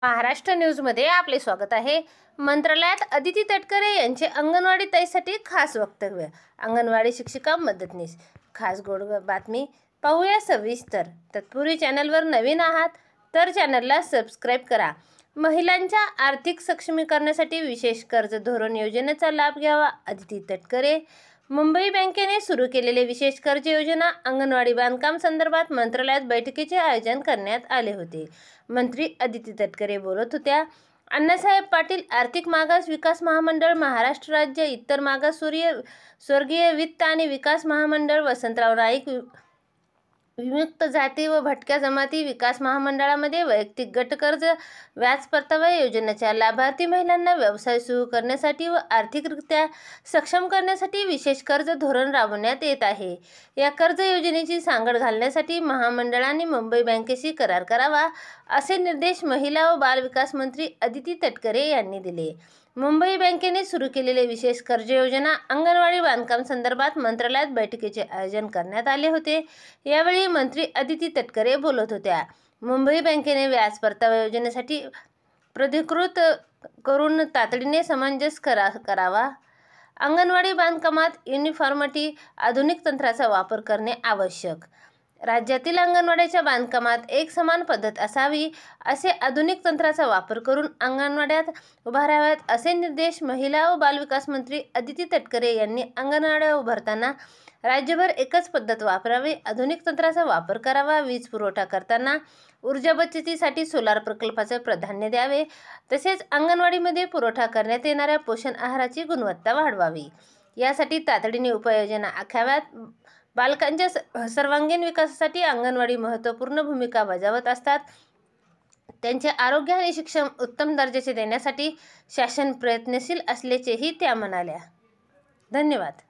महाराष्ट्र न्यूजमध्ये आपले स्वागत आहे। मंत्रालयात अदिती तटकरे यांचे अंगणवाडी ताईसाठी खास वक्तव्य। अंगणवाडी शिक्षिका मदतनीस खास गोड बातमी पाहूया सविस्तर। तत्पूर्वी चॅनलवर नवीन आहात तर चॅनलला सबस्क्राइब करा। महिलांच्या आर्थिक सक्षमीकरणासाठी विशेष कर्ज धोरण योजनेचा लाभ घ्यावा। अदिती तटकरे। मुंबई बँकेने सुरू केलेले विशेष कर्ज योजना अंगणवाडी बांधकाम संदर्भात मंत्रालयात बैठकीचे आयोजन करण्यात आले होते। मंत्री अदिती तटकरे बोलत होत्या। अण्णासाहेब पाटील आर्थिक मागास विकास महामंडळ महाराष्ट्र राज्य इतर मागासवर्गीय वित्त आणि विकास महामंडळ वसंतराव नाईक विमुक्त जाती व भटक्या जमाती विकास महामंडळामध्ये वैयक्तिक गट कर्ज व्याज परतावा योजनेच्या लाभार्थी महिलांना व्यवसाय सुरू करण्यासाठी व आर्थिकरित्या सक्षम करण्यासाठी विशेष कर्ज धोरण राबवण्यात येत आहे। या कर्ज योजनेची सांगड घालण्यासाठी महामंडळाने मुंबई बँकेशी करार करावा असे निर्देश महिला व बाल विकास मंत्री अदिती तटकरे यांनी दिले। मुंबई बँकेने सुरू केलेले विशेष कर्ज योजना अंगणवाडी बांधकाम संदर्भात मंत्रालयात बैठकीचे आयोजन करण्यात आले होते। यावेळी मंत्री अदिती तटकरे बोलत होत्या। मुंबई बँकेने व्याज परतावा योजनेसाठी प्राधिकृत करून तातडीने समंजस करावा। अंगणवाडी बांधकामात युनिफॉर्मिटी आधुनिक तंत्राचा वापर करणे आवश्यक। राज्यातील अंगणवाड्याच्या बांधकामात एक समान पद्धत असावी असे आधुनिक तंत्राचा वापर करून अंगणवाड्यात उभाराव्यात असे निर्देश महिला व बालविकास मंत्री अदिती तटकरे यांनी अंगणवाड्या उभारताना राज्यभर एकच पद्धत वापरावी, आधुनिक तंत्राचा वापर करावा, वीज पुरवठा करताना ऊर्जा बचतीसाठी सोलार प्रकल्पाचे प्राधान्य द्यावे, तसेच अंगणवाडीमध्ये पुरवठा करण्यात येणाऱ्या पोषण आहाराची गुणवत्ता वाढवावी, यासाठी तातडीने उपाययोजना आखाव्यात। बालकांच्या सर्वांगीण विकासासाठी अंगणवाडी महत्त्वपूर्ण भूमिका बजावत असतात। त्यांचे आरोग्य आणि शिक्षण उत्तम दर्जाचे देण्यासाठी शासन प्रयत्नशील असल्याचेही त्या म्हणाल्या। धन्यवाद।